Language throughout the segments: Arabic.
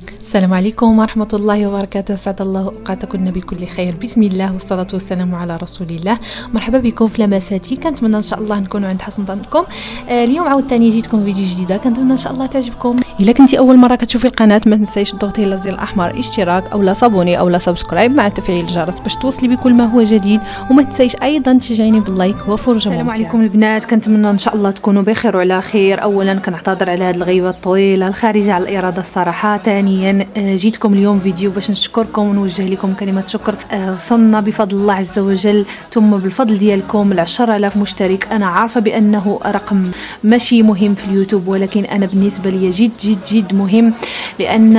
السلام عليكم ورحمة الله وبركاته. سعد الله أوقاتكم بكل خير. بسم الله والصلاة والسلام على رسول الله. مرحبا بكم في لمساتي. كنتمنى إن شاء الله نكونوا عند حسن ظنكم. اليوم عاوتاني جيتكم فيديو جديدة، كنتمنى إن شاء الله تعجبكم. إلا كنتي أول مرة كتشوفي القناة ما تنسيش تضغطي على الزر الأحمر اشتراك أو لا صابوني أو لا سبسكرايب مع تفعيل الجرس باش توصلي بكل ما هو جديد، وما تنسيش أيضا تشجعيني باللايك وفرجة ممتعة. السلام عليكم البنات، كنتمنى إن شاء الله تكونوا بخير وعلى خير. أولا كنعتذر على هذه الغيبة الطويلة الخارجة على الإرادة الصراحة. ثانيا جيتكم اليوم فيديو باش نشكركم ونوجه لكم كلمة شكر. وصلنا بفضل الله عز وجل ثم بالفضل ديالكم 10,000 مشترك. أنا عارفة بأنه رقم ماشي مهم في اليوتيوب، ولكن أنا بالنسبة لي جد جد جد مهم، لأن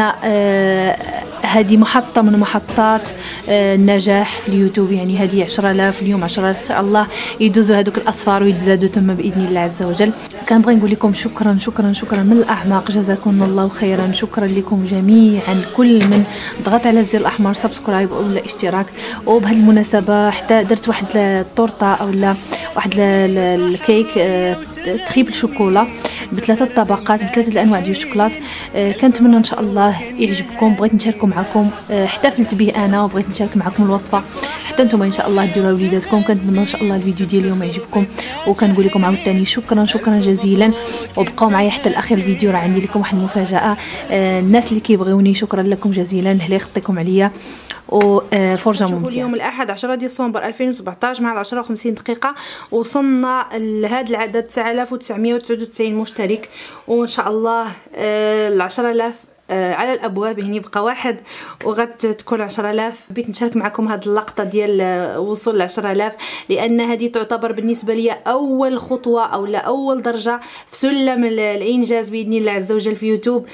هذه محطة من محطات النجاح في اليوتيوب. يعني هذه 10,000 اليوم، 10,000 إن شاء الله يدوزوا هذوك الأصفار ويتزادوا تم بإذن الله عز وجل. كنبغي نقول لكم شكرا شكرا شكرا من الأعماق، جزاكم الله خيرا. شكرا لكم جميعا، كل من ضغط على الزر الأحمر سبسكرايب أو اشتراك. وبهذه المناسبة حتى درت واحد الطورطة أو واحد الكيك تريبل شوكولا بثلاثه طبقات بثلاثه الانواع ديال الشوكولات. كنتمنى ان شاء الله يعجبكم. بغيت نشاركو معكم، احتفلت به انا وبغيت نشارك معكم الوصفه حتى نتوما ان شاء الله ديروها لوليداتكم. كنتمنى ان شاء الله الفيديو ديال اليوم يعجبكم، وكنقول لكم عاوتاني شكرا شكرا جزيلا. وبقاو معايا حتى الاخير الفيديو، راه عندي لكم واحد المفاجاه. الناس اللي كيبغيوني شكرا لكم جزيلا، اللي خطيكم عليا وفرجه ممتعه. اليوم الاحد 10 ديسمبر 2017 مع 10:50 دقيقه وصلنا لهذا العدد 9999 مشترك، وان شاء الله 10,000 على الابواب. يعني بقى واحد وغتكون 10,000. بغيت نشارك معكم هذه اللقطه ديال وصول ل 10,000، لان هذه تعتبر بالنسبه لي اول خطوه او لا اول درجه في سلم الانجاز باذن الله عز وجل في يوتيوب.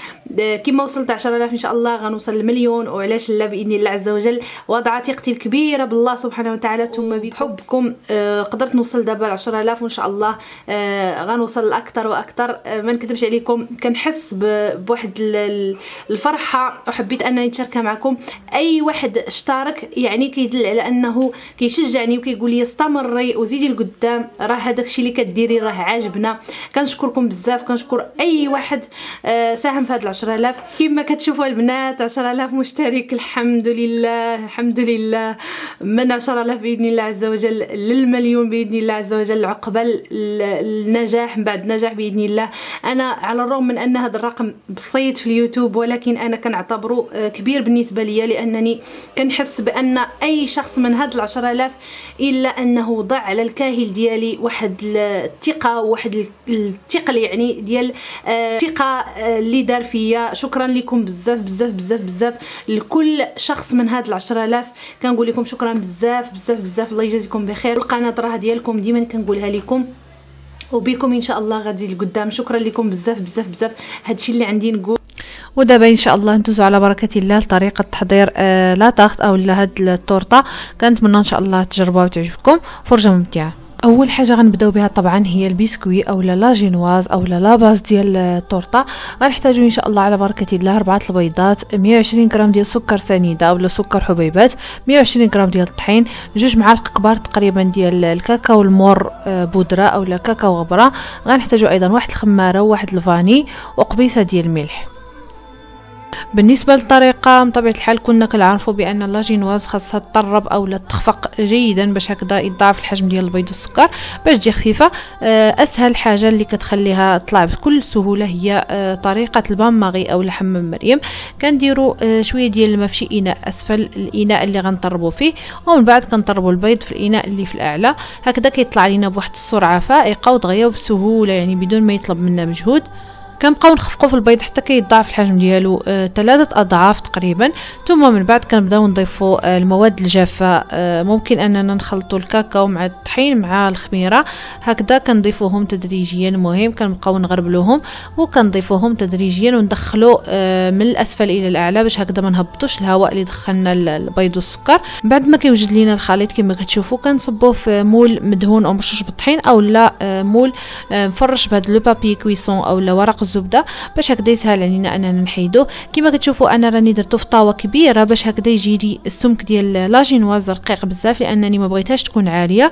كما وصلت 10,000 ان شاء الله غنوصل لمليون، وعلاش لا باذن الله عز وجل. وضع ثقتي الكبيره بالله سبحانه وتعالى ثم بحبكم قدرت نوصل دابا ل 10,000، وان شاء الله غنوصل لاكثر واكثر. ما نكذبش عليكم، كنحس بواحد الفرحه وحبيت انني نشاركها معكم. اي واحد اشترك يعني كيدل على انه كيشجعني وكيقول لي استمري وزيدي لقدام، راه هذاك الشيء اللي كديري راه عاجبنا. كنشكركم بزاف، كنشكر اي واحد ساهم في هاد 10,000. كما كتشوفوا البنات 10,000 مشترك، الحمد لله الحمد لله. من 10,000 باذن الله عز وجل للمليون باذن الله عز وجل، عقبال النجاح من بعد النجاح باذن الله. انا على الرغم من ان هذا الرقم بسيط في اليوتيوب، ولكن انا كنعتبره كبير بالنسبه لي، لانني كنحس بان اي شخص من هاد 10,000 الا انه ضع على الكاهل ديالي واحد الثقه وواحد الثقل، يعني ديال الثقه اللي دار فيا. شكرا لكم بزاف بزاف بزاف بزاف لكل شخص من هاد 10,000. كنقول لكم شكرا بزاف بزاف بزاف، الله يجازيكم بخير. القناه راه ديالكم ديما كنقولها لكم، وبكم ان شاء الله غتزيد لقدام. شكرا لكم بزاف بزاف بزاف. هادشي اللي عندي نقول. ودابا ان شاء الله ندوزو على بركه الله لطريقه تحضير لا طاغط او هاد الطورطه. كنتمنى ان شاء الله تجربوها وتعجبكم. فرجه ممتعه. اول حاجه غنبداو بها طبعا هي البسكوي او لا جينواز او لا باز ديال الطورطه. غنحتاجو ان شاء الله على بركه الله 4 البيضات، 120 غرام ديال سكر سنيده او سكر حبيبات، 120 غرام ديال الطحين، 2 معالق كبار تقريبا ديال الكاكاو المر بودره او كاكاو غبره. غنحتاجو ايضا واحد الخماره وواحد الفاني وقبيصه ديال الملح. بالنسبه للطريقه من طبيعه الحال كنا كنعرفوا بان لاجينواز خاصها تطرب او تخفق جيدا باش هكذا يضاعف الحجم ديال البيض والسكر باش تجي خفيفه. اسهل حاجه اللي كتخليها تطلع بكل سهوله هي طريقه البان ماغي او حمام مريم. كنديروا شويه ديال الماء في شي اناء اسفل الاناء اللي غنطربوا فيه، ومن بعد كنطربوا البيض في الاناء اللي في الاعلى. هكذا كيطلع لينا بواحد السرعه فائقه ودغيا وبسهوله، يعني بدون ما يطلب منا مجهود. كنبقاو نخفقوا في البيض حتى كيتضاعف الحجم ديالو 3 أضعاف تقريبا. ثم من بعد كنبداو نضيفوا المواد الجافه. ممكن اننا نخلطوا الكاكاو مع الطحين مع الخميره، هكذا كنضيفوهم تدريجيا. المهم كنبقاو نغربلوهم وكنضيفوهم تدريجيا وندخلوا من الاسفل الى الاعلى باش هكذا ما نهبطوش الهواء اللي دخلنا البيض والسكر. بعد ما كيوجد لينا الخليط كما كتشوفوا كنصبوه في مول مدهون او مرشوش بالطحين او لا مول مفرش بهذا لو بابي كويسون او ورق الزبده باش هكذا يسهل علينا اننا نحيدوه. كما كتشوفوا انا راني درتو في طاوه كبيره باش هكذا يجي لي السمك ديال لاجينواز رقيق بزاف، لانني ما بغيتهاش تكون عاليه.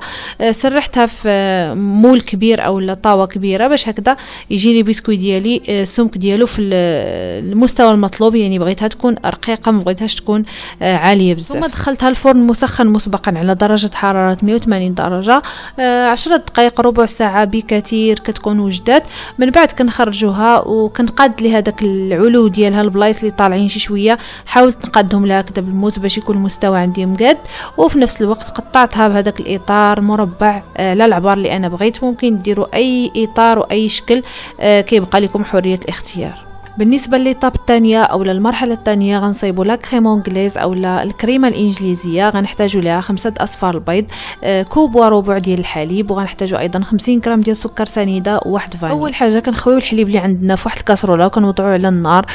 سرحتها في مول كبير او طاوه كبيره باش هكذا يجي لي بسكوي ديالي السمك ديالو في المستوى المطلوب، يعني بغيتها تكون رقيقه ما بغيتهاش تكون عاليه بزاف. ثم دخلتها الفرن مسخن مسبقا على درجه حراره 180 درجه 10 دقائق ربع ساعه بكثير كتكون وجدات. من بعد كنخرجوها وكنقاد ليها داك العلو ديالها، البلايص اللي طالعين شي شويه حاولت نقادهم لها كذا بالموس باش يكون المستوى عندي مقاد، وفي نفس الوقت قطعتها بهذاك الاطار مربع على العبار اللي انا بغيت. ممكن ديروا اي اطار واي شكل، كيبقى لكم حريه الاختيار. بالنسبه للطاب الثانيه او للمرحله الثانيه غنصايبوا لا كريم انجليز او لا الكريمه الانجليزيه. غنحتاجوا لها 5 اصفار البيض، كوب وربع ديال الحليب، وغنحتاجوا ايضا 50 غرام ديال السكر سنيده وواحد فانيليا. اول حاجه كنخويو الحليب اللي عندنا في واحد الكاسروله وكنوضعوه على النار،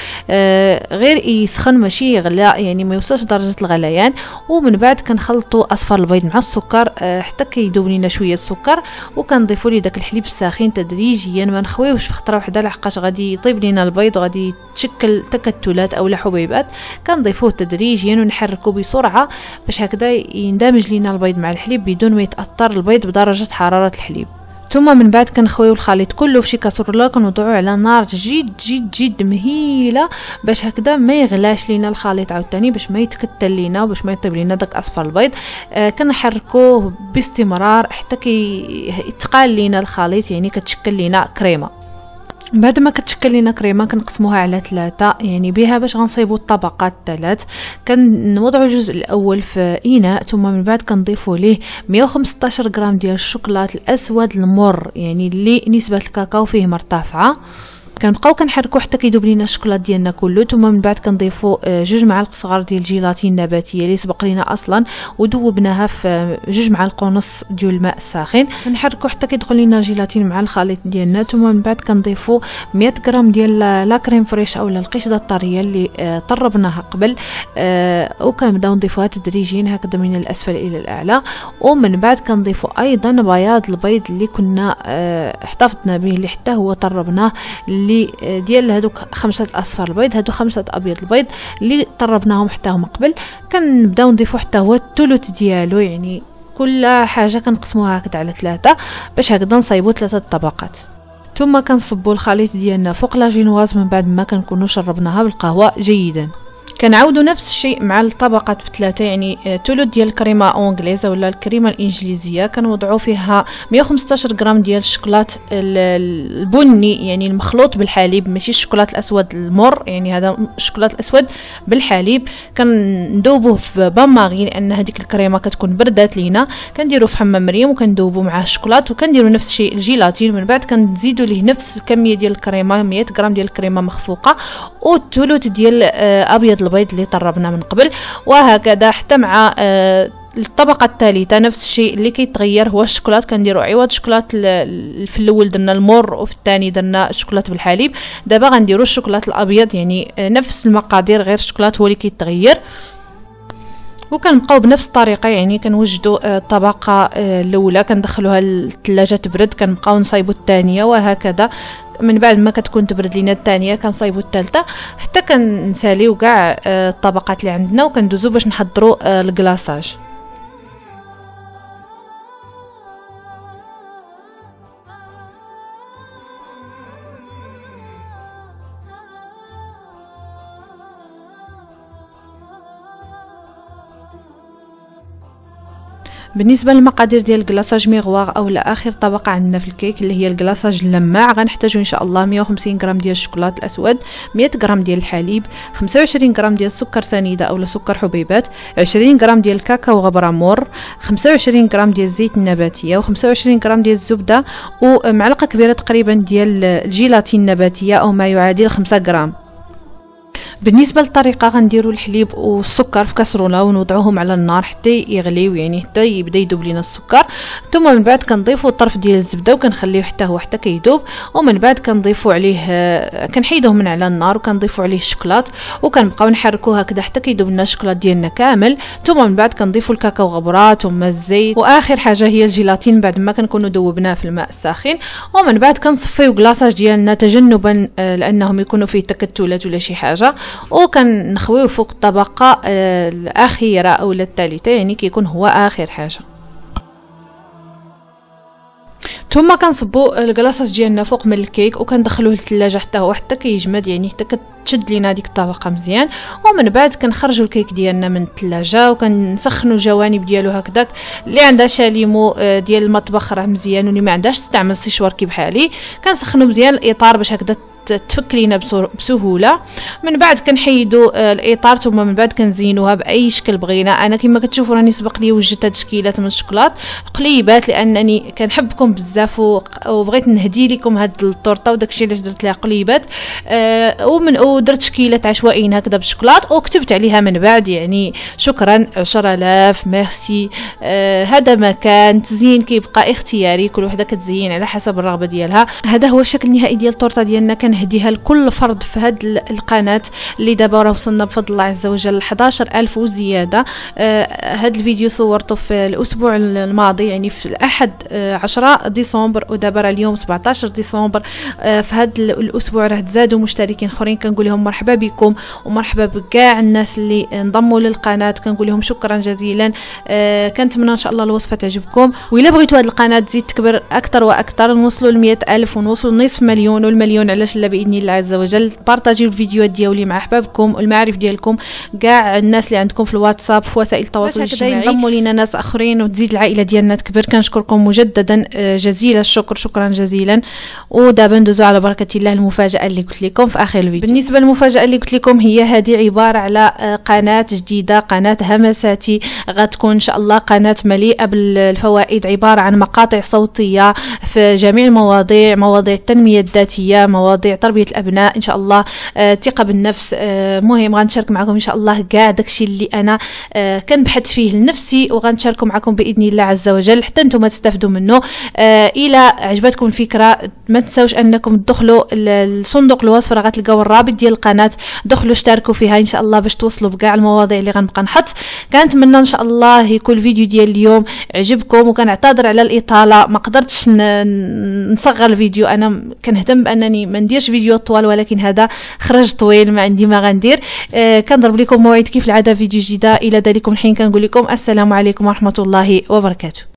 غير يسخن ماشي يغلى، يعني ما يوصلش درجه الغليان. ومن بعد كنخلطوا اصفار البيض مع السكر حتى كيذوب لينا شويه السكر، وكنضيفوا ليه داك الحليب الساخن تدريجيا، ما نخويوش في خطره واحده لحقاش غادي يطيب لينا البيض وغادي تشكل تكتلات او حبيبات. كنضيفوه تدريجيا ونحركه بسرعه باش هكذا يندمج لينا البيض مع الحليب بدون ما يتاثر البيض بدرجه حراره الحليب. ثم من بعد كنخويو الخليط كله في شي كاسروله، كنوضعوه على نار جد جد جد مهيله باش هكذا ما يغلاش لينا الخليط عاوتاني، باش ما يتكتل لينا وباش ما يطيب لينا داك اصفر البيض. كنحركوه باستمرار حتى كيتقال لينا الخليط، يعني كتشكل لينا كريمه. بعد ما كتشكل لينا كريمه كنقسموها على 3، يعني بها باش غنصايبوا الطبقات 3. كنوضعوا الجزء الاول في اناء، ثم من بعد كنضيفوا ليه 115 غرام ديال الشوكولات الاسود المر، يعني اللي نسبه الكاكاو فيه مرتفعه. كنبقاو كنحركو حتى كيذوب لينا الشوكولات ديالنا كله. ثم من بعد كنضيفوا 2 معالق صغار ديال الجيلاتين النباتيه اللي سبق لينا اصلا وذوبناها في 2 معالق ونص ديال الماء الساخن. كنحركو حتى كيدخل لينا الجيلاتين مع الخليط ديالنا. ثم من بعد كنضيفوا 100 غرام ديال لا كريم فريش او القشده الطريه اللي طربناها قبل، وكنبداو نضيفوها تدريجيا هكذا من الاسفل الى الاعلى. ومن بعد كنضيفوا ايضا بياض البيض اللي كنا احتفظنا به اللي حتى هو طربناه، اللي ديال هذوك 5 اصفار البيض، هادو 5 ابيض البيض اللي طربناهم حتى هما قبل. كنبداو نضيفوا حتى هو الثلث ديالو، يعني كل حاجه كنقسموها هكذا على 3 باش هكذا نصايبوا 3 طبقات. ثم كنصبوا الخليط ديالنا فوق لاجينواز من بعد ما كنكونوا شربناها بالقهوه جيدا. كنعاودوا نفس الشيء مع الطبقات ب3، يعني ثلث ديال الكريمه انجليزه ولا الكريمه الانجليزيه كنوضعوا فيها 115 غرام ديال الشوكولات البني، يعني المخلوط بالحليب، ماشي الشوكولات الاسود المر، يعني هذا الشوكولات الاسود بالحليب. كندوبوه في باماغي لان هذيك الكريمه كتكون بردات لينا، كنديروا في حمام مريم وكندوبوا معاه الشوكولات، وكنديروا نفس الشيء الجيلاتين. من بعد كنزيدوا ليه نفس الكميه ديال الكريمه 100 غرام ديال الكريمه مخفوقه والثلث ديال ابيض البيض اللي طربنا من قبل، وهكذا حتى مع الطبقه الثالثه نفس الشيء. اللي كيتغير هو الشوكولات، كنديروا عوض الشوكولات في الاول درنا المر وفي الثاني درنا الشوكولات بالحليب، دابا غنديروا الشوكولات الابيض، يعني نفس المقادير غير الشوكولات هو اللي كيتغير. وكنبقاو بنفس الطريقه، يعني كنوجدوا الطبقه الاولى كندخلوها للثلاجه تبرد، كنبقاو نصايبوا الثانيه وهكذا. من بعد ما كتكون تبرد لينا الثانيه كنصايبوا الثالثه حتى كنساليو كاع الطبقات اللي عندنا وكندوزو باش نحضروا الكلاصاج. بالنسبه للمقادير ديال الكلاصاج ميغواغ او اخر طبقه عندنا في الكيك اللي هي الكلاصاج اللماع، غنحتاجو ان شاء الله 150 غرام ديال الشوكولات الاسود، 100 غرام ديال الحليب، 25 غرام ديال السكر سنيده او سكر حبيبات، 20 غرام ديال الكاكاو غبره مور، 25 غرام ديال الزيت النباتيه، و25 غرام ديال الزبده، ومعلقه كبيره تقريبا ديال الجيلاتين النباتيه او ما يعادل 5 غرام. بالنسبه للطريقه غنديروا الحليب والسكر في كاسرونه ونوضعوهم على النار حتى يغليو، يعني حتى يبدا يذوب لينا السكر. ثم من بعد كنضيفوا الطرف ديال الزبده وكنخليوه حتى هو حتى كيذوب، ومن بعد كنضيفوا عليه كنحيدوه من على النار وكنضيفوا عليه الشوكولات وكنبقاو نحركوه هكذا حتى كيذوب لنا الشوكولات ديالنا كامل. ثم من بعد كنضيفوا الكاكاو غبره ثم الزيت، واخر حاجه هي الجيلاتين بعد ما كنكونوا ذوبناه في الماء الساخن. ومن بعد كنصفيو كلاصاج ديالنا تجنبا لانهم يكونوا فيه تكتلات ولا شي حاجه، وكنخويو فوق الطبقه الاخيره او الثالثه، يعني كيكون هو اخر حاجه. ثم كنصبوا الكلاصاج ديالنا فوق من الكيك وكندخلوه للثلاجه حتى هو حتى كيجمد، يعني حتى كتشد لينا ديك الطبقه مزيان. ومن بعد كنخرجوا الكيك ديالنا من الثلاجه وكنسخنوا الجوانب ديالو هكذاك. اللي عندها شاليمو ديال المطبخ راه مزيان، واللي ما عندهاش تستعمل سيشوار كي بحالي كنسخنوا مزيان الاطار باش هكذا تفك لينا بسهوله. من بعد كنحيدوا الاطار ثم من بعد كنزينوها باي شكل بغينا. انا كما كتشوفوا راني سبق لي وجدت هاد الشكيلات من الشوكولات قليبات لانني كنحبكم بزاف وبغيت نهدي لكم هاد الطورطه، وداكشي علاش درت لها قليبات. ودرت شكيلات عشوائيين هكذا بالشوكولات وكتبت عليها من بعد يعني شكرا 10000 ميرسي. هذا ما كان تزيين كيبقى اختياري، كل وحده كتزين على حسب الرغبه ديالها. هذا هو الشكل النهائي ديال الطورطه ديالنا، كنهديها لكل فرد في هاد القناه اللي دابا راه وصلنا بفضل الله عز وجل 11000 وزياده. هاد الفيديو صورته في الاسبوع الماضي، يعني في الاحد 10 ديسمبر، ودابا راه اليوم 17 ديسمبر. في هاد الاسبوع راه تزادوا مشتركين اخرين، كنقول لهم مرحبا بكم ومرحبا بكاع الناس اللي انضموا للقناه، كنقول لهم شكرا جزيلا. كنتمنى ان شاء الله الوصفه تعجبكم، والا بغيتوا هاد القناه تزيد تكبر اكثر واكثر، نوصلوا ل 100000 ونوصلوا نصف مليون والمليون، علاش لا باذن الله عز وجل. بارطاجيو الفيديوهات ديالي مع احبابكم والمعارف ديالكم، كاع الناس اللي عندكم في الواتساب في وسائل التواصل الاجتماعي، ينضموا لينا ناس اخرين وتزيد العائله ديالنا تكبر. كنشكركم مجددا جزيل الشكر، شكرا جزيلا. ودابا ندوزو على بركه الله المفاجاه اللي قلت لكم في اخر الفيديو. بالنسبه للمفاجاه اللي قلت لكم، هي هذه عباره على قناه جديده، قناه همساتي، غتكون ان شاء الله قناه مليئه بالفوائد، عباره عن مقاطع صوتيه في جميع المواضيع، مواضيع التنميه الذاتيه، مواضيع تربيه الابناء ان شاء الله، الثقه بالنفس. مهم غنشارك معكم ان شاء الله كاع داكشي اللي انا كنبحث فيه لنفسي، وغنشاركه معكم باذن الله عز وجل حتى نتوما تستافدوا منه. الى عجبتكم الفكره ما تنساوش انكم تدخلوا لصندوق الوصف، راه غتلقاو الرابط ديال القناه، دخلوا اشتركوا فيها ان شاء الله باش توصلوا بكاع المواضيع اللي غنبقى نحط. كنتمنى ان شاء الله يكون الفيديو ديال اليوم عجبكم، وكنعتذر على الاطاله، ما قدرتش نصغر الفيديو. انا كنهتم بانني ما نديرش فيديو طوال، ولكن هذا خرج طويل، ما عندي ما غندير. كنضرب لكم موعد كيف العاده فيديو جديده. الى ذلكم الحين كنقول لكم السلام عليكم ورحمه الله وبركاته.